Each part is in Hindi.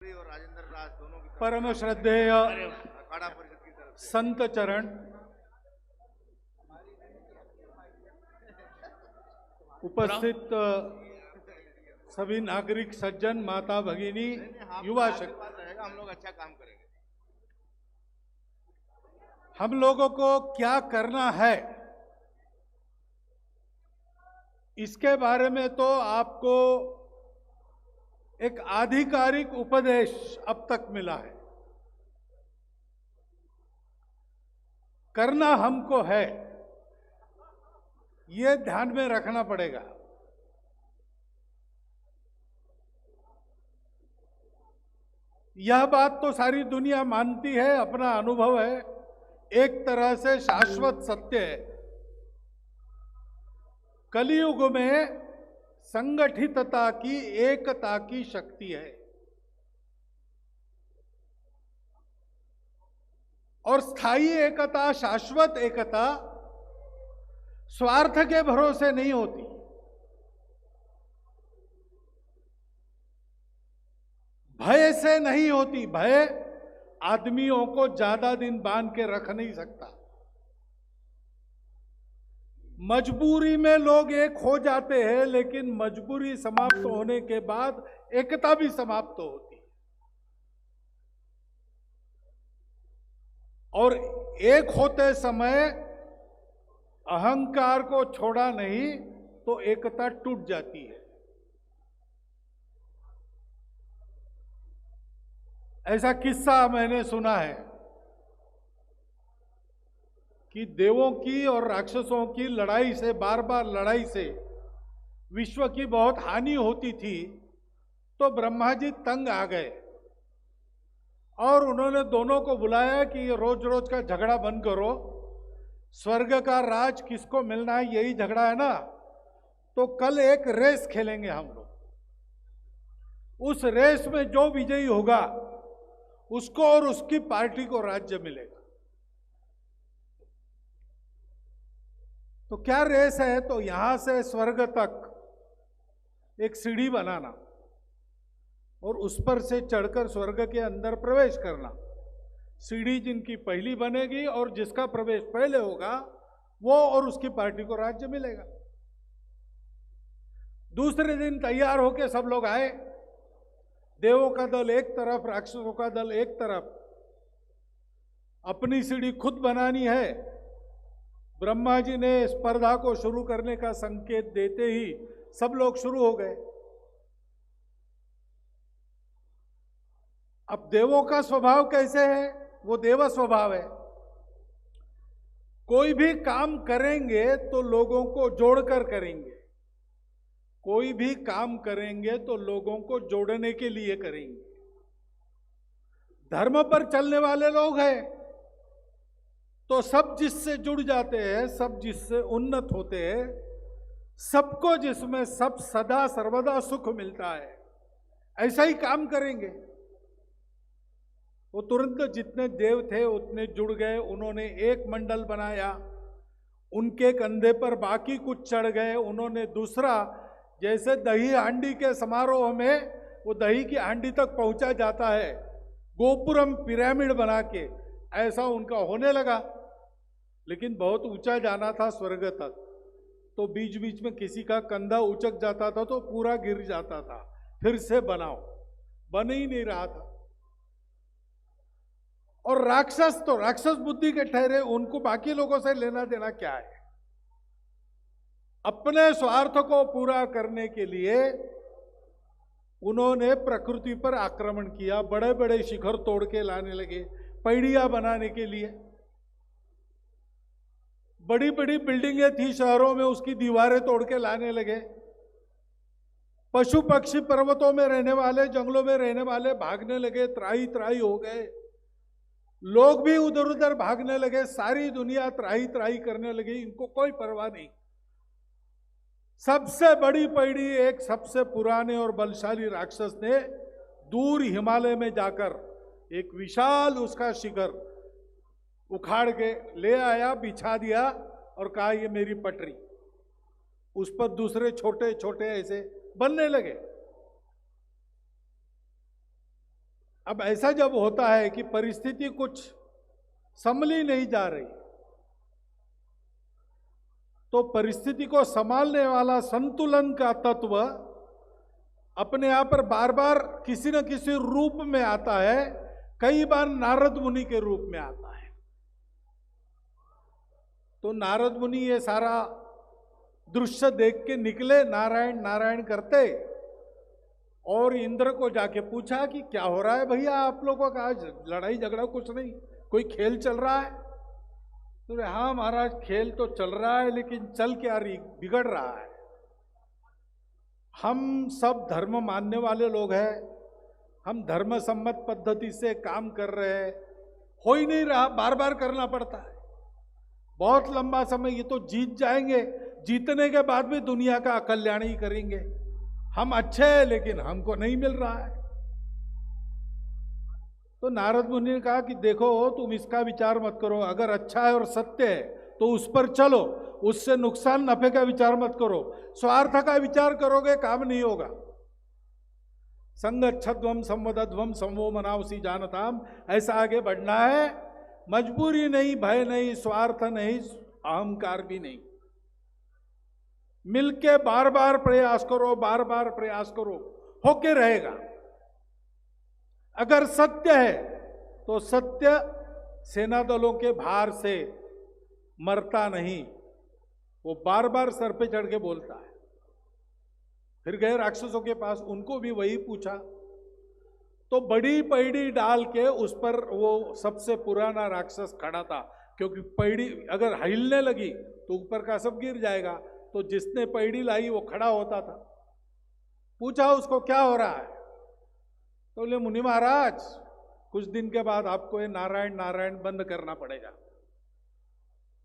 और राजेंद्र दास दोनों की परम श्रद्धेय अखाड़ा परिषद की तरफ से संत चरण, उपस्थित सभी नागरिक सज्जन, माता भगिनी, युवा शक्ति, आशीर्वाद रहेगा, हम लोग अच्छा काम करेंगे। हम लोगों को क्या करना है इसके बारे में तो आपको एक आधिकारिक उपदेश अब तक मिला है। करना हमको है, ये ध्यान में रखना पड़ेगा। यह बात तो सारी दुनिया मानती है, अपना अनुभव है, एक तरह से शाश्वत सत्य है। कलियुग में संगठितता की, एकता की शक्ति है और स्थायी एकता, शाश्वत एकता स्वार्थ के भरोसे नहीं होती। भय से नहीं होती। भय आदमियों को ज्यादा दिन बांध के रख नहीं सकता। मजबूरी में लोग एक हो जाते हैं, लेकिन मजबूरी समाप्त होने के बाद एकता भी समाप्त होती है। और एक होते समय अहंकार को छोड़ा नहीं तो एकता टूट जाती है। ऐसा किस्सा मैंने सुना है कि देवों की और राक्षसों की लड़ाई से, बार बार लड़ाई से विश्व की बहुत हानि होती थी। तो ब्रह्मा जी तंग आ गए और उन्होंने दोनों को बुलाया कि ये रोज रोज का झगड़ा बंद करो, स्वर्ग का राज किसको मिलना है, यही झगड़ा है ना, तो कल एक रेस खेलेंगे हम लोग। उस रेस में जो विजयी होगा उसको और उसकी पार्टी को राज्य मिलेगा। तो क्या रेस है? तो यहां से स्वर्ग तक एक सीढ़ी बनाना और उस पर से चढ़कर स्वर्ग के अंदर प्रवेश करना। सीढ़ी जिनकी पहली बनेगी और जिसका प्रवेश पहले होगा वो और उसकी पार्टी को राज्य मिलेगा। दूसरे दिन तैयार होकर सब लोग आए। देवों का दल एक तरफ, राक्षसों का दल एक तरफ। अपनी सीढ़ी खुद बनानी है। ब्रह्मा जी ने स्पर्धा को शुरू करने का संकेत देते ही सब लोग शुरू हो गए। अब देवों का स्वभाव कैसे है? वो देव स्वभाव है। कोई भी काम करेंगे तो लोगों को जोड़कर करेंगे। कोई भी काम करेंगे तो लोगों को जोड़ने के लिए करेंगे। धर्म पर चलने वाले लोग हैं तो सब जिससे जुड़ जाते हैं, सब जिससे उन्नत होते हैं, सबको जिसमें सब सदा सर्वदा सुख मिलता है, ऐसा ही काम करेंगे। वो तुरंत जितने देव थे उतने जुड़ गए। उन्होंने एक मंडल बनाया। उनके कंधे पर बाकी कुछ चढ़ गए। उन्होंने दूसरा, जैसे दही हांडी के समारोह में वो दही की हांडी तक पहुंचा जाता है, गोपुरम पिरामिड बना के, ऐसा उनका होने लगा। लेकिन बहुत ऊंचा जाना था स्वर्ग तक, तो बीच बीच में किसी का कंधा उचक जाता था तो पूरा गिर जाता था। फिर से बनाओ, बन ही नहीं रहा था। और राक्षस तो राक्षस बुद्धि के ठहरे, उनको बाकी लोगों से लेना देना क्या है? अपने स्वार्थ को पूरा करने के लिए उन्होंने प्रकृति पर आक्रमण किया। बड़े बड़े शिखर तोड़ के लाने लगे पैड़ियां बनाने के लिए। बड़ी बड़ी बिल्डिंगें थी शहरों में, उसकी दीवारें तोड़ के लाने लगे। पशु पक्षी पर्वतों में रहने वाले, जंगलों में रहने वाले भागने लगे, त्राही त्राही हो गए। लोग भी उधर उधर भागने लगे। सारी दुनिया त्राही त्राही करने लगी, इनको कोई परवाह नहीं। सबसे बड़ी पैड़ी एक सबसे पुराने और बलशाली राक्षस ने दूर हिमालय में जाकर एक विशाल उसका शिखर उखाड़ के ले आया, बिछा दिया और कहा ये मेरी पटरी। उस पर दूसरे छोटे छोटे ऐसे बनने लगे। अब ऐसा जब होता है कि परिस्थिति कुछ संभली नहीं जा रही, तो परिस्थिति को संभालने वाला संतुलन का तत्व अपने आप पर बार बार किसी न किसी रूप में आता है। कई बार नारद मुनि के रूप में आता है। तो नारद मुनि ये सारा दृश्य देख के निकले नारायण नारायण करते, और इंद्र को जाके पूछा कि क्या हो रहा है भैया आप लोगों का, आज लड़ाई झगड़ा कुछ नहीं, कोई खेल चल रहा है? तो हाँ महाराज खेल तो चल रहा है, लेकिन चल क्या रही, बिगड़ रहा है। हम सब धर्म मानने वाले लोग हैं, हम धर्म सम्मत पद्धति से काम कर रहे हैं, हो ही नहीं रहा, बार बार करना पड़ता है। बहुत लंबा समय, ये तो जीत जाएंगे, जीतने के बाद भी दुनिया का कल्याण ही करेंगे। हम अच्छे हैं लेकिन हमको नहीं मिल रहा है। तो नारद मुनि ने कहा कि देखो तुम इसका विचार मत करो, अगर अच्छा है और सत्य है तो उस पर चलो, उससे नुकसान नफे का विचार मत करो। स्वार्थ का विचार करोगे काम नहीं होगा। संगच्छध्वम संवदध्वम समो मनावसी जानताम, ऐसा आगे बढ़ना है। मजबूरी नहीं, भय नहीं, स्वार्थ नहीं, अहंकार भी नहीं। मिलके बार बार प्रयास करो, बार बार प्रयास करो, होके रहेगा। अगर सत्य है तो सत्य सेना दलों के भार से मरता नहीं, वो बार बार सर पे चढ़ के बोलता है। फिर गए राक्षसों के पास, उनको भी वही पूछा, तो बड़ी पैड़ी डाल के उस पर वो सबसे पुराना राक्षस खड़ा था, क्योंकि पैड़ी अगर हिलने लगी तो ऊपर का सब गिर जाएगा। तो जिसने पैड़ी लाई वो खड़ा होता था। पूछा उसको क्या हो रहा है? तो बोले मुनि महाराज कुछ दिन के बाद आपको ये नारायण नारायण बंद करना पड़ेगा।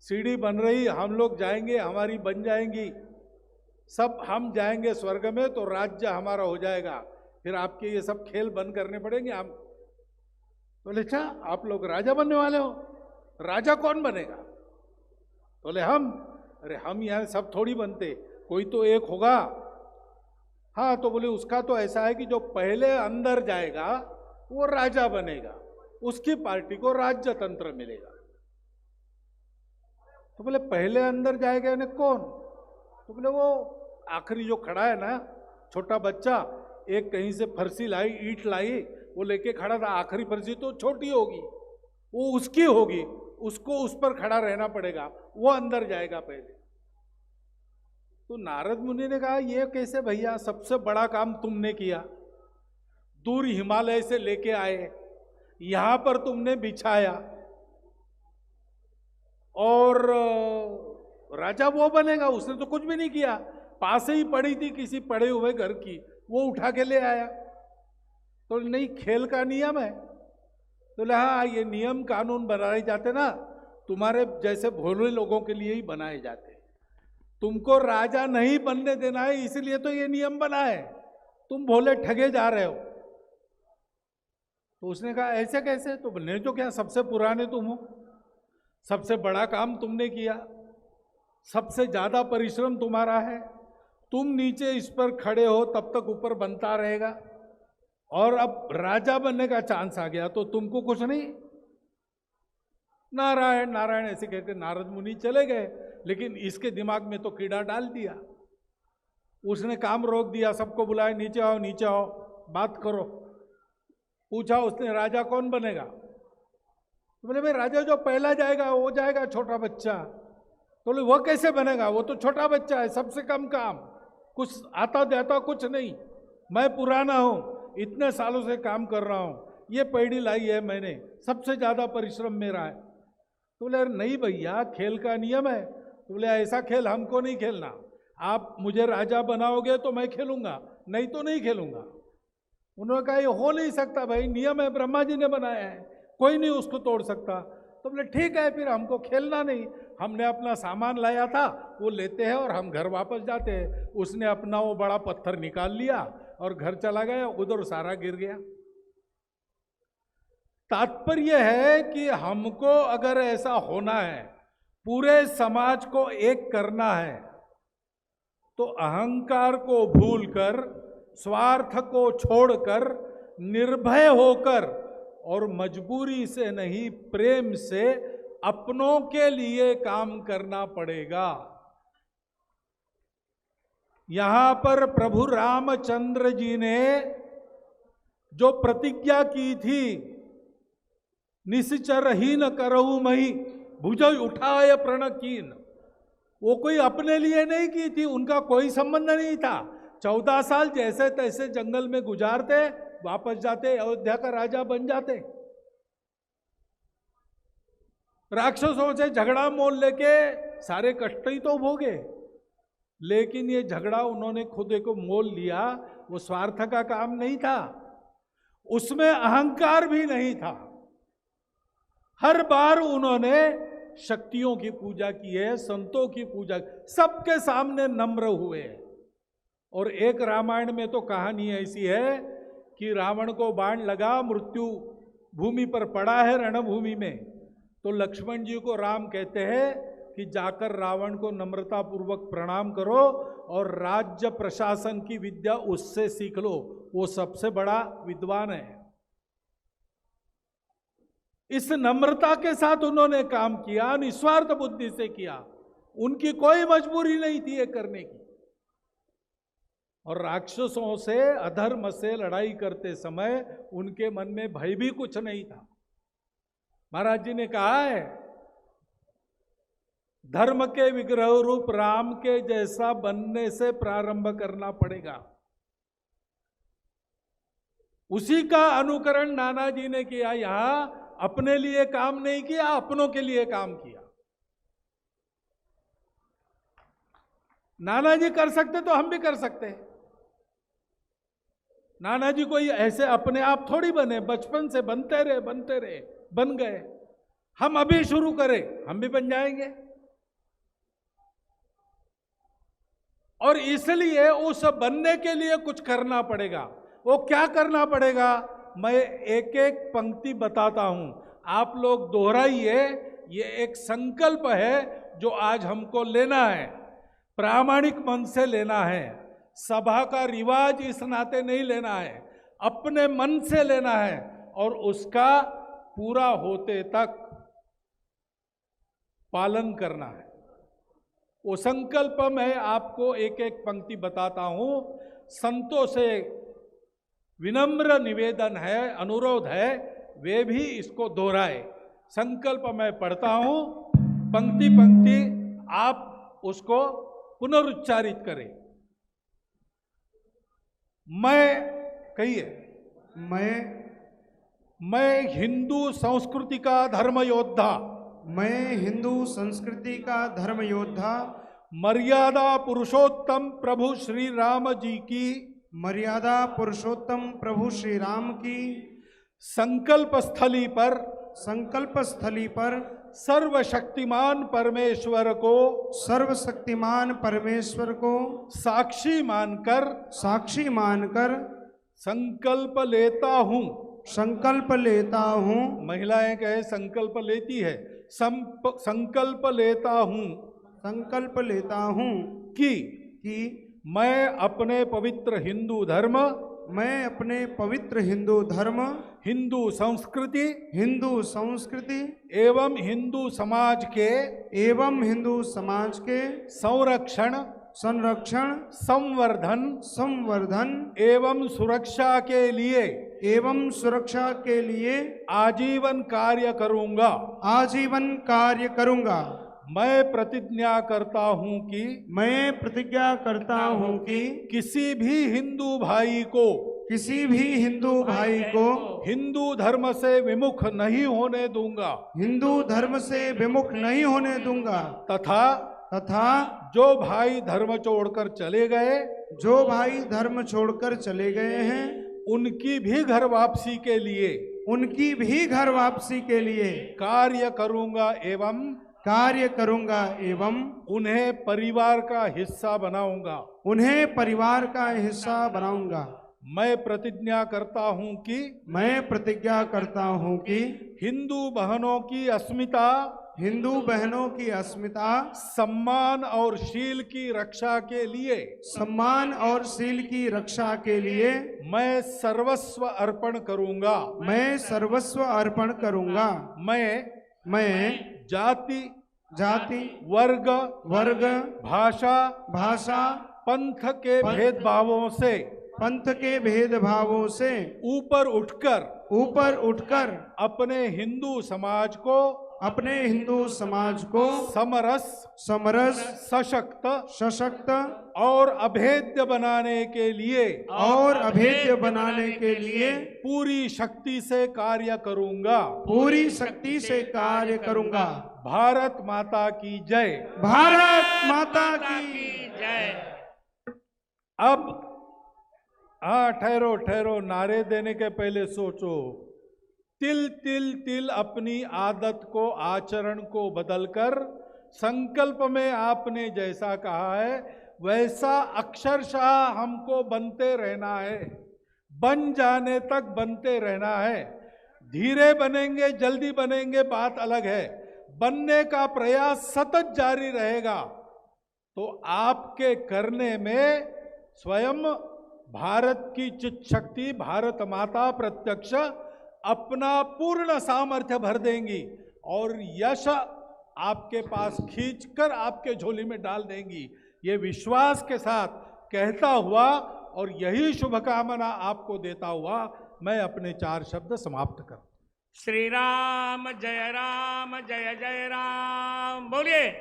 सीढ़ी बन रही, हम लोग जाएंगे, हमारी बन जाएंगी, सब हम जाएंगे स्वर्ग में, तो राज्य हमारा हो जाएगा। फिर आपके ये सब खेल बंद करने पड़ेंगे। हम बोले अच्छा आप लोग राजा बनने वाले हो? राजा कौन बनेगा? बोले हम। अरे हम यहाँ सब थोड़ी बनते, कोई तो एक होगा। हाँ, तो बोले उसका तो ऐसा है कि जो पहले अंदर जाएगा वो राजा बनेगा, उसकी पार्टी को राज्य तंत्र मिलेगा। तो बोले पहले अंदर जाएगा यानी कौन? तो बोले वो आखिरी जो खड़ा है ना, छोटा बच्चा, एक कहीं से फरसी लाई, ईंट लाई, वो लेके खड़ा था। आखिरी फरसी तो छोटी होगी, वो उसकी होगी, उसको उस पर खड़ा रहना पड़ेगा, वो अंदर जाएगा पहले। तो नारद मुनि ने कहा ये कैसे भैया, सबसे बड़ा काम तुमने किया, दूर हिमालय से लेके आए, यहां पर तुमने बिछाया, और राजा वो बनेगा? उसने तो कुछ भी नहीं किया, पास ही पड़ी थी किसी पड़े हुए घर की, वो उठा के ले आया। तो नहीं, खेल का नियम है। तो हाँ, ये नियम कानून बनाए जाते ना तुम्हारे जैसे भोले लोगों के लिए ही बनाए जाते, तुमको राजा नहीं बनने देना है, इसलिए तो ये नियम बना है, तुम भोले ठगे जा रहे हो। तो उसने कहा ऐसे कैसे? तो बने तो क्या सबसे पुराने तुम हो, सबसे बड़ा काम तुमने किया, सबसे ज्यादा परिश्रम तुम्हारा है, तुम नीचे इस पर खड़े हो तब तक ऊपर बनता रहेगा, और अब राजा बनने का चांस आ गया तो तुमको कुछ नहीं। नारायण नारायण ऐसे कहते नारद मुनि चले गए, लेकिन इसके दिमाग में तो कीड़ा डाल दिया। उसने काम रोक दिया, सबको बुलाया, नीचे आओ नीचे आओ, बात करो। पूछा उसने राजा कौन बनेगा? तो बोले भाई राजा जो पहला जाएगा वो जाएगा, छोटा बच्चा। तो बोले वो कैसे बनेगा, वो तो छोटा बच्चा है, सबसे कम काम, कुछ आता देता कुछ नहीं, मैं पुराना हूं, इतने सालों से काम कर रहा हूं, ये पैड़ी लाई है मैंने, सबसे ज्यादा परिश्रम मेरा है। तो बोले नहीं भैया खेल का नियम है। तो बोले ऐसा खेल हमको नहीं खेलना, आप मुझे राजा बनाओगे तो मैं खेलूंगा, नहीं तो नहीं खेलूंगा। उन्होंने कहा ये हो नहीं सकता भाई, नियम है, ब्रह्मा जी ने बनाया है, कोई नहीं उसको तोड़ सकता। तो बोले ठीक है फिर हमको खेलना नहीं, हमने अपना सामान लाया था वो लेते हैं और हम घर वापस जाते हैं। उसने अपना वो बड़ा पत्थर निकाल लिया और घर चला गया, उधर सारा गिर गया। तात्पर्य है कि हमको अगर ऐसा होना है, पूरे समाज को एक करना है, तो अहंकार को भूलकर, स्वार्थ को छोड़कर, निर्भय होकर और मजबूरी से नहीं, प्रेम से अपनों के लिए काम करना पड़ेगा। यहां पर प्रभु रामचंद्र जी ने जो प्रतिज्ञा की थी, निश्चरहीन करऊ मही भुजय उठाए प्रणकीन, वो कोई अपने लिए नहीं की थी, उनका कोई संबंध नहीं था। 14 साल जैसे तैसे जंगल में गुजारते, वापस जाते, अयोध्या का राजा बन जाते। राक्षसों से झगड़ा मोल लेके सारे कष्ट ही तो भोगे, लेकिन ये झगड़ा उन्होंने खुद को मोल लिया, वो स्वार्थ का काम नहीं था, उसमें अहंकार भी नहीं था। हर बार उन्होंने शक्तियों की पूजा की है, संतों की पूजा, सबके सामने नम्र हुए। और एक रामायण में तो कहानी ऐसी है कि रावण को बाण लगा, मृत्यु भूमि पर पड़ा है, रणभूमि में, तो लक्ष्मण जी को राम कहते हैं कि जाकर रावण को नम्रता पूर्वक प्रणाम करो और राज्य प्रशासन की विद्या उससे सीख लो, वो सबसे बड़ा विद्वान है। इस नम्रता के साथ उन्होंने काम किया, निस्वार्थ बुद्धि से किया, उनकी कोई मजबूरी नहीं थी ये करने की। और राक्षसों से, अधर्म से लड़ाई करते समय उनके मन में भय भी कुछ नहीं था। महाराज जी ने कहा है, धर्म के विग्रह रूप राम के जैसा बनने से प्रारंभ करना पड़ेगा। उसी का अनुकरण नाना जी ने किया। यहां अपने लिए काम नहीं किया, अपनों के लिए काम किया। नाना जी कर सकते तो हम भी कर सकते। नाना जी कोई ऐसे अपने आप थोड़ी बने, बचपन से बनते रहे, बन गए। हम अभी शुरू करें, हम भी बन जाएंगे। और इसलिए उस बनने के लिए कुछ करना पड़ेगा। वो क्या करना पड़ेगा, मैं एक एक पंक्ति बताता हूं, आप लोग दोहराइए। ये एक संकल्प है जो आज हमको लेना है, प्रामाणिक मन से लेना है। सभा का रिवाज इस नाते नहीं लेना है, अपने मन से लेना है और उसका पूरा होते तक पालन करना है। वो संकल्प मैं आपको एक एक पंक्ति बताता हूं। संतों से विनम्र निवेदन है, अनुरोध है, वे भी इसको दोहराए। संकल्प मैं पढ़ता हूं, पंक्ति पंक्ति आप उसको पुनरुच्चारित करें। मैं, कहिए, मैं हिंदू संस्कृति का धर्म योद्धा, मैं हिंदू संस्कृति का धर्म योद्धा, मर्यादा पुरुषोत्तम प्रभु श्री राम जी की, मर्यादा पुरुषोत्तम प्रभु श्री राम की संकल्प स्थली पर सर्वशक्तिमान परमेश्वर को, सर्वशक्तिमान परमेश्वर को साक्षी मानकर संकल्प लेता हूं, संकल्प लेता हूं। महिलाएं कहे संकल्प लेती है, संकल्प लेता हूं कि मैं अपने पवित्र हिंदू धर्म, हिंदू संस्कृति एवं हिंदू समाज के संरक्षण, संवर्धन एवं सुरक्षा के लिए आजीवन कार्य करूंगा। मैं प्रतिज्ञा करता हूं कि किसी भी हिंदू भाई को हिंदू धर्म से विमुख नहीं होने दूंगा, तथा जो भाई धर्म छोड़कर चले गए हैं, उनकी भी घर वापसी के लिए कार्य करूंगा एवं उन्हें परिवार का हिस्सा बनाऊंगा। मैं प्रतिज्ञा करता हूं कि हिंदू बहनों की अस्मिता हिंदू बहनों की अस्मिता, सम्मान और शील की रक्षा के लिए सम्मान और शील की रक्षा के लिए मैं सर्वस्व अर्पण करूंगा। मैं सर्वस्व अर्पण करूंगा। मैं जाति, जाति, वर्ग, भाषा, पंथ के भेदभावों से पंथ के भेदभावों से ऊपर उठकर अपने हिंदू समाज को समरस, सशक्त और अभेद्य बनाने के लिए पूरी शक्ति से कार्य करूंगा। भारत माता की जय। भारत माता की जय। अब ठहरो, नारे देने के पहले सोचो। तिल तिल तिल अपनी आदत को, आचरण को बदलकर संकल्प में आपने जैसा कहा है वैसा अक्षरशः हमको बनते रहना है, बन जाने तक बनते रहना है। धीरे बनेंगे, जल्दी बनेंगे, बात अलग है। बनने का प्रयास सतत जारी रहेगा। तो आपके करने में स्वयं भारत की चित शक्ति, भारत माता प्रत्यक्ष अपना पूर्ण सामर्थ्य भर देंगी और यश आपके पास खींचकर आपके झोली में डाल देंगी। ये विश्वास के साथ कहता हुआ और यही शुभकामना आपको देता हुआ मैं अपने 4 शब्द समाप्त कर। श्री राम जय जय राम बोलिए।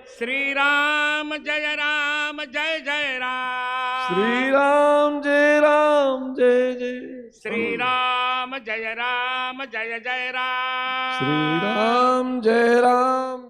श्री राम जय जय राम। श्री राम जय जय। श्री राम जय राम जय जय राम। श्री राम जय राम।